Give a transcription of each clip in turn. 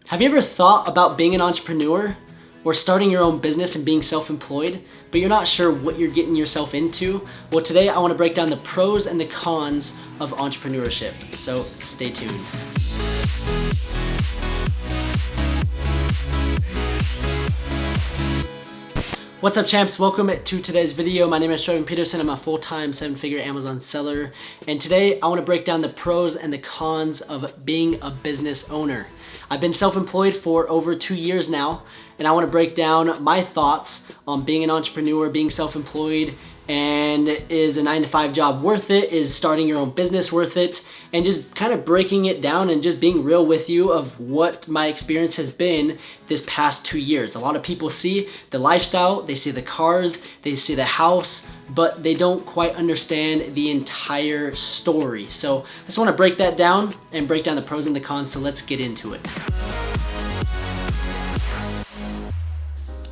Have you ever thought about being an entrepreneur or starting your own business and being self-employed, but you're not sure what you're getting yourself into? Well, today I want to break down the pros and the cons of entrepreneurship, so stay tuned. What's up, champs? Welcome to today's video. My name is Trevin Peterson. I'm a full-time 7-figure Amazon seller, and today I want to break down the pros and the cons of being a business owner. I've been self-employed for over 2 years now, and I want to break down my thoughts on being an entrepreneur, being self-employed, and is a 9-to-5 job worth it? Is starting your own business worth it? And just kind of breaking it down and just being real with you of what my experience has been this past 2 years. A lot of people see the lifestyle, they see the cars, they see the house, but they don't quite understand the entire story. So I just want to break that down and break down the pros and the cons, so let's get into it.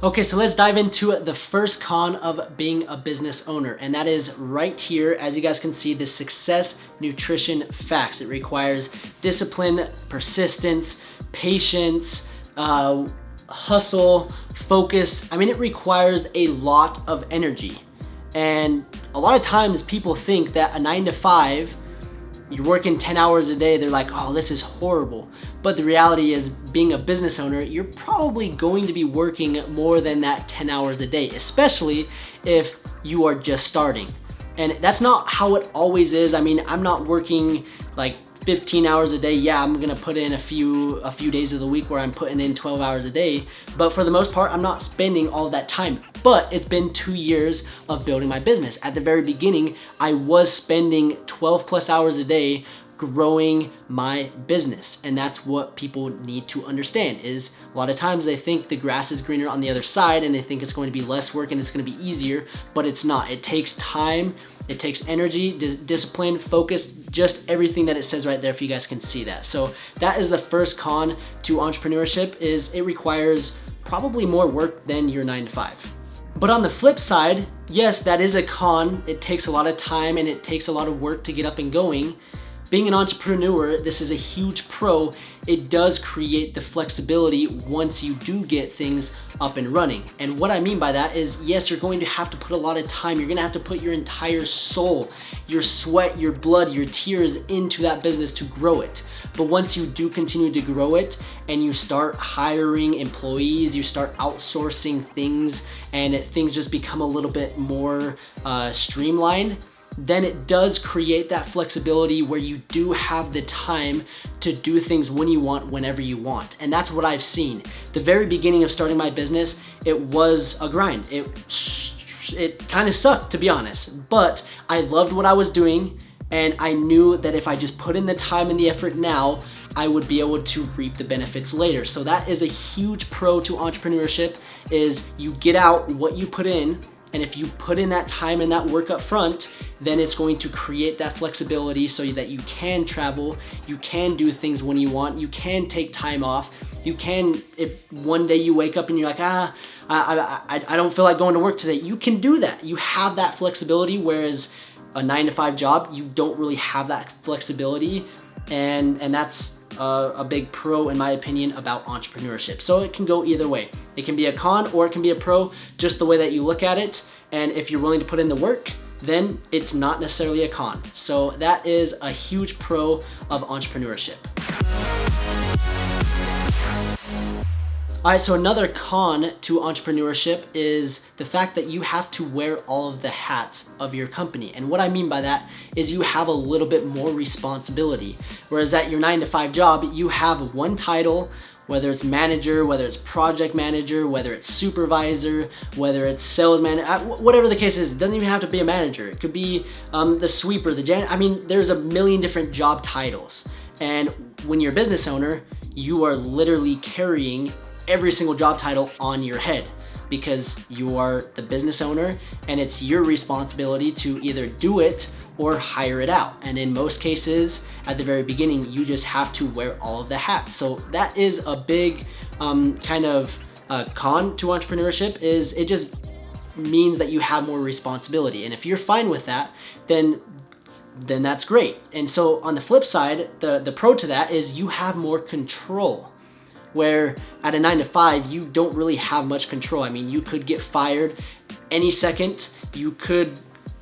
Okay, so let's dive into the first con of being a business owner, and that is right here. As you guys can see, the Success Nutrition Facts. It requires discipline, persistence, patience, hustle, focus. I mean, it requires a lot of energy. And a lot of times people think that a 9-to-5, you're working 10 hours a day, they're like, oh, this is horrible. But the reality is, being a business owner, you're probably going to be working more than that 10 hours a day, especially if you are just starting. And that's not how it always is. I mean, I'm not working like 15 hours a day. Yeah, I'm gonna put in a few days of the week where I'm putting in 12 hours a day, but for the most part, I'm not spending all that time. But it's been 2 years of building my business. At the very beginning, I was spending 12 plus hours a day growing my business. And that's what people need to understand, is a lot of times they think the grass is greener on the other side, and they think it's going to be less work and it's going to be easier, but it's not. It takes time, it takes energy, discipline, focus, just everything that it says right there, if you guys can see that. So that is the first con to entrepreneurship, is it requires probably more work than your 9-to-5. But on the flip side, yes, that is a con. It takes a lot of time and it takes a lot of work to get up and going. Being an entrepreneur, this is a huge pro. It does create the flexibility once you do get things up and running. And what I mean by that is, yes, you're going to have to put a lot of time. You're gonna have to put your entire soul, your sweat, your blood, your tears into that business to grow it. But once you do continue to grow it and you start hiring employees, you start outsourcing things, and things just become a little bit more streamlined, then it does create that flexibility where you do have the time to do things when you want, whenever you want. And that's what I've seen. The very beginning of starting my business, it was a grind. It kind of sucked, to be honest, but I loved what I was doing, and I knew that if I just put in the time and the effort now, I would be able to reap the benefits later. So that is a huge pro to entrepreneurship, is you get out what you put in. And if you put in that time and that work up front, then it's going to create that flexibility so that you can travel, you can do things when you want, you can take time off, you can, if one day you wake up and you're like, I don't feel like going to work today, you can do that. You have that flexibility, whereas a 9-to-5 job, you don't really have that flexibility, and that's a big pro, in my opinion, about entrepreneurship. So it can go either way. It can be a con or it can be a pro, just the way that you look at it. And if you're willing to put in the work, then it's not necessarily a con. So that is a huge pro of entrepreneurship. All right, so another con to entrepreneurship is the fact that you have to wear all of the hats of your company. And what I mean by that is you have a little bit more responsibility. Whereas at your 9-to-5 job, you have one title, whether it's manager, whether it's project manager, whether it's supervisor, whether it's sales manager, whatever the case is. It doesn't even have to be a manager. It could be the sweeper, the janitor. I mean, there's a million different job titles. And when you're a business owner, you are literally carrying every single job title on your head, because you are the business owner and it's your responsibility to either do it or hire it out. And in most cases, at the very beginning, you just have to wear all of the hats. So that is a big kind of con to entrepreneurship, is it just means that you have more responsibility. And if you're fine with that, then that's great. And so on the flip side, the pro to that is you have more control. where at a 9 to 5, you don't really have much control. I mean, you could get fired any second.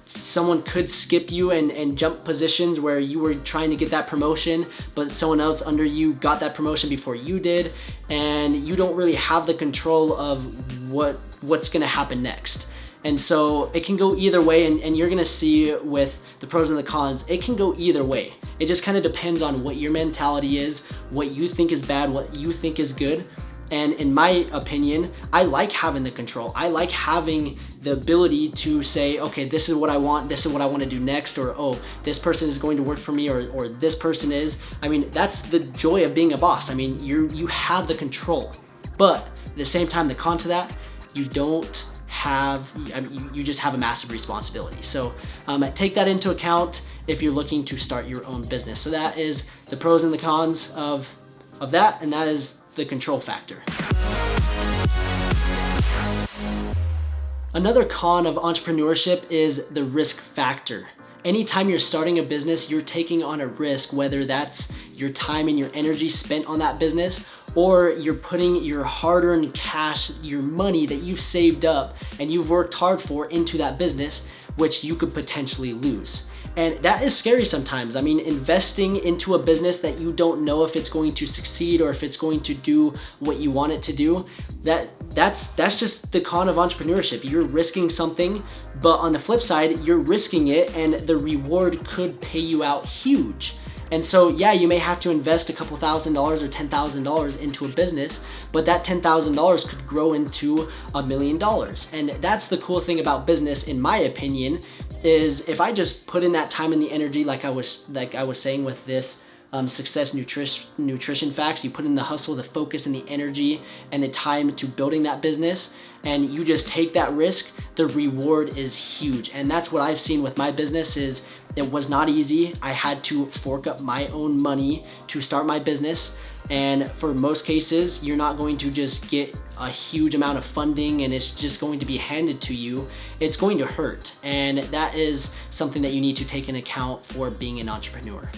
Someone could skip you and jump positions where you were trying to get that promotion, but someone else under you got that promotion before you did, and you don't really have the control of what's gonna happen next. And so it can go either way, and you're gonna see with the pros and the cons, it can go either way. It just kind of depends on what your mentality is, what you think is bad, what you think is good. And in my opinion, I like having the control. I like having the ability to say, okay, this is what I want, this is what I want to do next, or oh, this person is going to work for me, or this person is. I mean, that's the joy of being a boss. I mean, you have the control. But at the same time, the con to that, you don't have, I mean, you just have a massive responsibility. So take that into account if you're looking to start your own business. So that is the pros and the cons of that, and that is the control factor. Another con of entrepreneurship is the risk factor. Anytime you're starting a business, you're taking on a risk, whether that's your time and your energy spent on that business, or you're putting your hard-earned cash, your money that you've saved up and you've worked hard for into that business, which you could potentially lose. And that is scary sometimes. I mean, investing into a business that you don't know if it's going to succeed or if it's going to do what you want it to do, that's just the con of entrepreneurship. You're risking something, but on the flip side, you're risking it and the reward could pay you out huge. And so, yeah, you may have to invest a couple $1,000s or $10,000 into a business, but that $10,000 could grow into $1 million. And that's the cool thing about business, in my opinion, is if I just put in that time and the energy, like I was saying with this success nutrition facts, you put in the hustle, the focus, and the energy and the time to building that business, and you just take that risk, the reward is huge. And that's what I've seen with my business. Is it was not easy. I had to fork up my own money to start my business. And for most cases, you're not going to just get a huge amount of funding and it's just going to be handed to you. It's going to hurt. And that is something that you need to take into account for being an entrepreneur.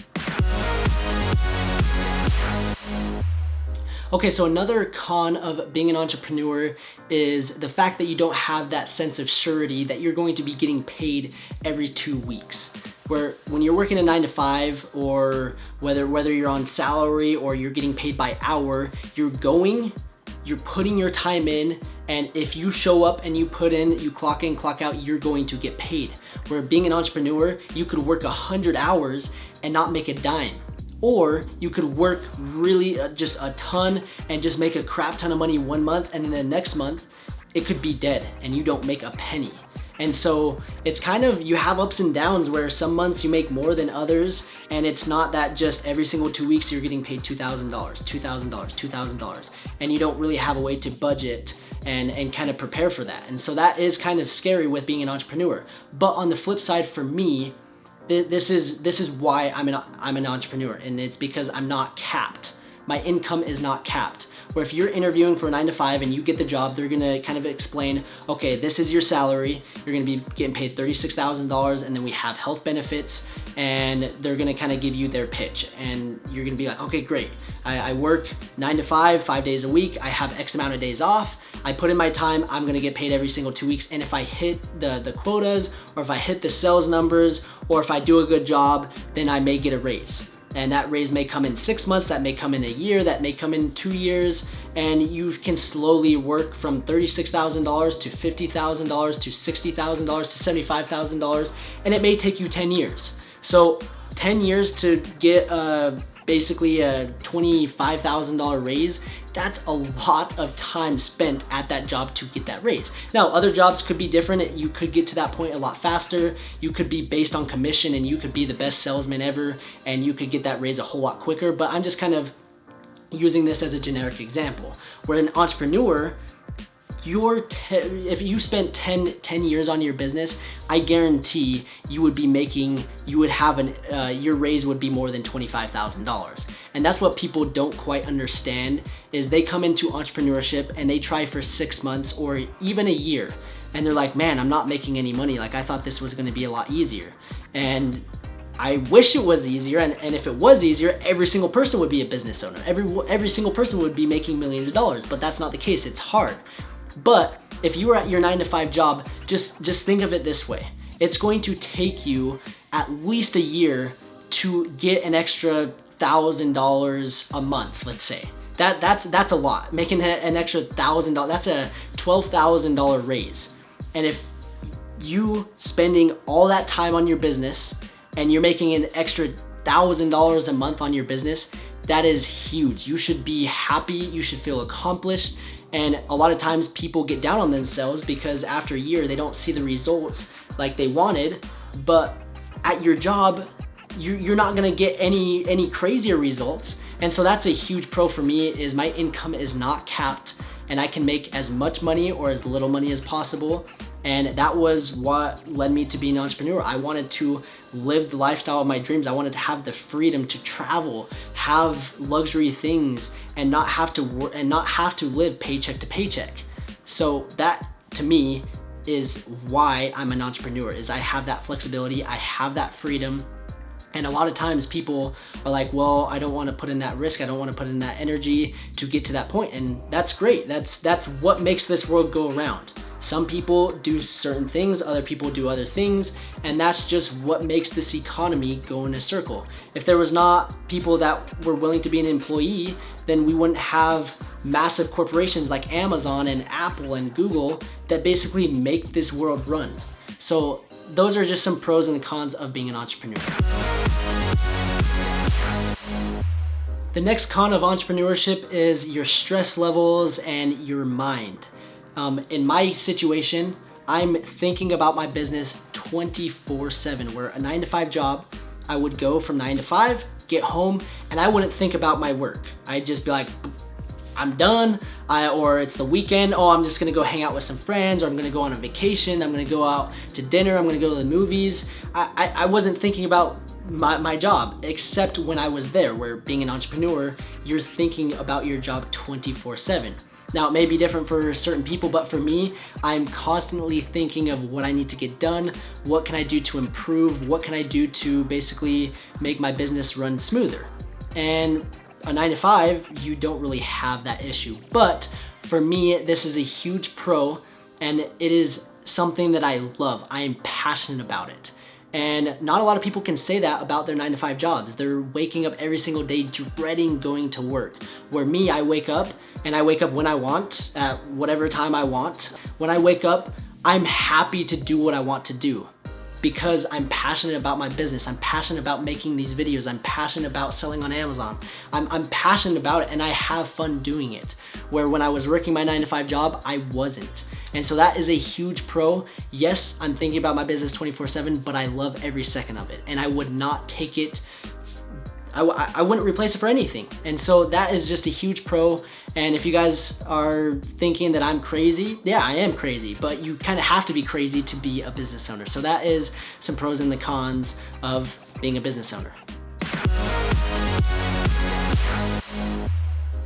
Okay, so another con of being an entrepreneur is the fact that you don't have that sense of surety that you're going to be getting paid every 2 weeks. Where when you're working a 9 to 5, or whether you're on salary or you're getting paid by hour, you're putting your time in, and if you show up and you put in, you clock in, clock out, you're going to get paid. Where being an entrepreneur, you could work 100 hours and not make a dime. Or you could work really just a ton and just make a crap ton of money 1 month, and then the next month it could be dead and you don't make a penny. And so it's kind of, you have ups and downs where some months you make more than others, and it's not that just every single 2 weeks you're getting paid $2,000, $2,000, $2,000, and you don't really have a way to budget and kind of prepare for that. And so that is kind of scary with being an entrepreneur. But on the flip side, for me, this is why I'm an entrepreneur, and it's because I'm not capped. My income is not capped. Where if you're interviewing for a 9 to 5 and you get the job, they're gonna kind of explain, okay, this is your salary. You're gonna be getting paid $36,000, and then we have health benefits, and they're gonna kind of give you their pitch. And you're gonna be like, okay, great. I work 9 to 5, 5 days a week. I have X amount of days off. I put in my time. I'm gonna get paid every single 2 weeks. And if I hit the quotas, or if I hit the sales numbers, or if I do a good job, then I may get a raise. And that raise may come in 6 months, that may come in a year, that may come in 2 years, and you can slowly work from $36,000 to $50,000 to $60,000 to $75,000, and it may take you 10 years. So 10 years to get basically a $25,000 raise, that's a lot of time spent at that job to get that raise. Now, other jobs could be different. You could get to that point a lot faster. You could be based on commission, and you could be the best salesman ever, and you could get that raise a whole lot quicker. But I'm just kind of using this as a generic example. Where an entrepreneur, if you spent 10 years on your business, I guarantee you would have your raise would be more than $25,000. And that's what people don't quite understand, is they come into entrepreneurship and they try for 6 months or even a year, and they're like, man, I'm not making any money. Like, I thought this was gonna be a lot easier. And I wish it was easier, and if it was easier, every single person would be a business owner. Every single person would be making millions of dollars, but that's not the case. It's hard. But if you were at your 9-to-5 job, just think of it this way. It's going to take you at least a year to get an extra $1,000 a month, let's say. That's a lot. Making an extra $1,000, that's a $12,000 raise. And if you spending all that time on your business and you're making an extra $1,000 a month on your business, that is huge. You should be happy, you should feel accomplished. And a lot of times people get down on themselves because after a year they don't see the results like they wanted. But at your job, you're not gonna get any crazier results. And so that's a huge pro for me, is my income is not capped and I can make as much money or as little money as possible. And that was what led me to being an entrepreneur. I wanted to live the lifestyle of my dreams. I wanted to have the freedom to travel, have luxury things, and not have to live paycheck to paycheck. So that, to me, is why I'm an entrepreneur, is I have that flexibility, I have that freedom. And a lot of times people are like, well, I don't want to put in that risk, I don't want to put in that energy to get to that point. And that's great. That's what makes this world go around. Some people do certain things, other people do other things, and that's just what makes this economy go in a circle. If there was not people that were willing to be an employee, then we wouldn't have massive corporations like Amazon and Apple and Google that basically make this world run. So those are just some pros and cons of being an entrepreneur. The next con of entrepreneurship is your stress levels and your mind. In my situation, I'm thinking about my business 24/7, where a 9-to-5 job, I would go from 9 to 5, get home, and I wouldn't think about my work. I'd just be like, I'm done, or it's the weekend, oh, I'm just gonna go hang out with some friends, or I'm gonna go on a vacation, I'm gonna go out to dinner, I'm gonna go to the movies. I wasn't thinking about my job, except when I was there, where being an entrepreneur, you're thinking about your job 24/7. Now, it may be different for certain people, but for me, I'm constantly thinking of what I need to get done, what can I do to improve, what can I do to basically make my business run smoother. And a 9-to-5, you don't really have that issue. But for me, this is a huge pro, and it is something that I love. I am passionate about it. And not a lot of people can say that about their 9-to-5 jobs. They're waking up every single day dreading going to work. Where me, I wake up, and I wake up when I want, at whatever time I want. When I wake up, I'm happy to do what I want to do because I'm passionate about my business. I'm passionate about making these videos. I'm passionate about selling on Amazon. I'm passionate about it, and I have fun doing it. Where when I was working my 9-to-5 job, I wasn't. And so that is a huge pro. Yes, I'm thinking about my business 24/7, but I love every second of it. And I would not take it, I wouldn't replace it for anything. And so that is just a huge pro. And if you guys are thinking that I'm crazy, yeah, I am crazy, but you kind of have to be crazy to be a business owner. So that is some pros and the cons of being a business owner.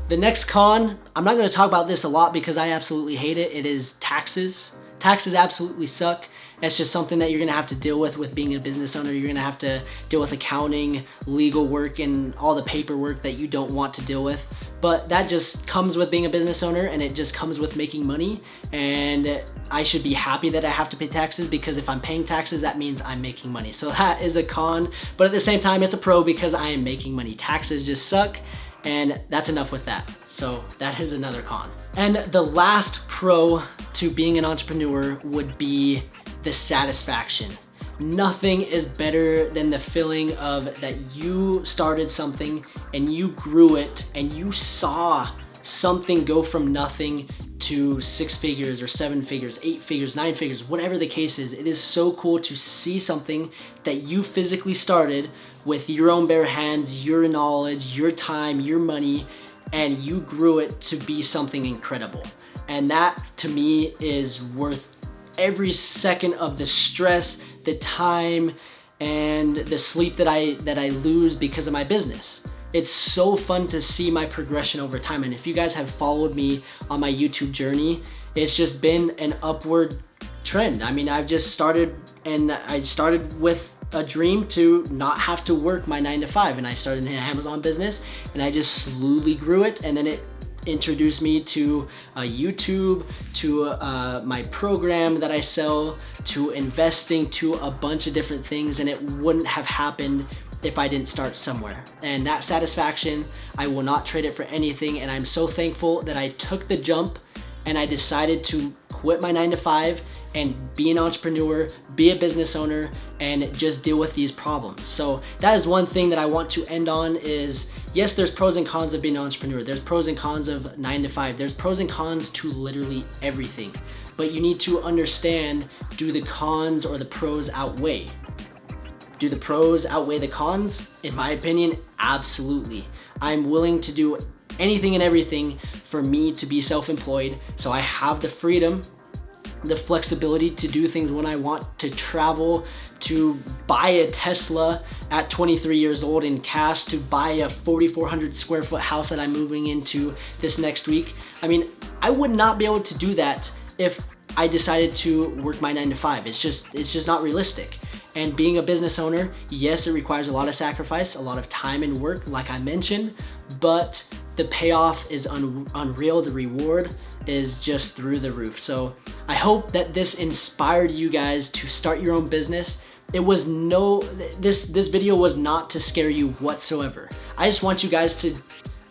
The next con, I'm not gonna talk about this a lot because I absolutely hate it. It is taxes. Taxes absolutely suck. It's just something that you're gonna have to deal with being a business owner. You're gonna have to deal with accounting, legal work, and all the paperwork that you don't want to deal with. But that just comes with being a business owner, and it just comes with making money. And I should be happy that I have to pay taxes, because if I'm paying taxes, that means I'm making money. So that is a con, but at the same time, it's a pro because I am making money. Taxes just suck. And that's enough with that. So that is another con. And the last pro to being an entrepreneur would be the satisfaction. Nothing is better than the feeling of that you started something and you grew it and you saw something go from nothing to 6 figures or 7 figures, 8 figures, 9 figures, whatever the case is. It is so cool to see something that you physically started with your own bare hands, your knowledge, your time, your money, and you grew it to be something incredible. And that, to me, is worth every second of the stress, the time, and the sleep that I lose because of my business. It's so fun to see my progression over time. And if you guys have followed me on my YouTube journey, it's just been an upward trend. I mean, I've just started, and I started with a dream to not have to work my 9 to 5, and I started an Amazon business, and I just slowly grew it, and then it introduced me to YouTube, to my program that I sell, to investing, to a bunch of different things, and it wouldn't have happened if I didn't start somewhere. And that satisfaction, I will not trade it for anything, and I'm so thankful that I took the jump and I decided to quit my 9 to 5 and be an entrepreneur, be a business owner, and just deal with these problems. So that is one thing that I want to end on is, yes, there's pros and cons of being an entrepreneur. There's pros and cons of 9 to 5. There's pros and cons to literally everything. But you need to understand, do the cons or the pros outweigh? Do the pros outweigh the cons? In my opinion, absolutely. I'm willing to do anything and everything for me to be self-employed, so I have the freedom, the flexibility to do things when I want, to travel, to buy a Tesla at 23 years old in cash, to buy a 4,400 square foot house that I'm moving into this next week. I mean, I would not be able to do that if I decided to work my 9 to 5. It's just not realistic. And being a business owner, yes, it requires a lot of sacrifice, a lot of time and work, like I mentioned, but the payoff is unreal. The reward is just through the roof. So I hope that this inspired you guys to start your own business. This video was not to scare you whatsoever. I just want you guys to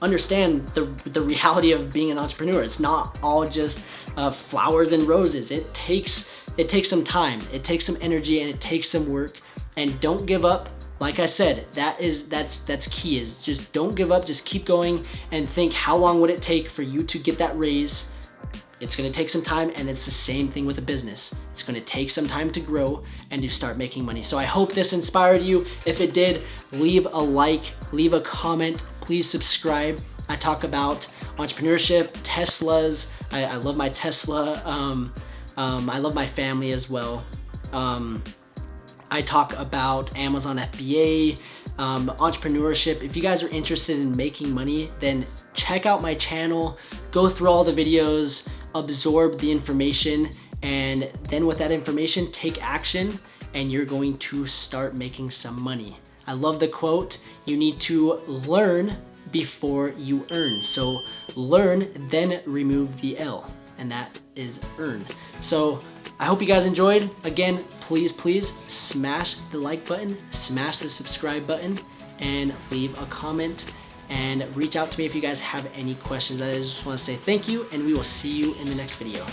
understand the reality of being an entrepreneur. It's not all just flowers and roses. It takes some time, it takes some energy, and it takes some work. And don't give up. Like I said, that's key, is just don't give up. Just keep going and think, how long would it take for you to get that raise? It's gonna take some time, and it's the same thing with a business. It's gonna take some time to grow and to start making money. So I hope this inspired you. If it did, leave a like, leave a comment, please subscribe. I talk about entrepreneurship, Teslas. I love my Tesla. I love my family as well. I talk about Amazon FBA, entrepreneurship. If you guys are interested in making money, then check out my channel, go through all the videos, absorb the information, and then with that information, take action, and you're going to start making some money. I love the quote, you need to learn before you earn. So learn, then remove the L, and that is earn. So I hope you guys enjoyed. Again, please smash the like button, smash the subscribe button, and leave a comment, and reach out to me if you guys have any questions. I just want to say thank you, and we will see you in the next video.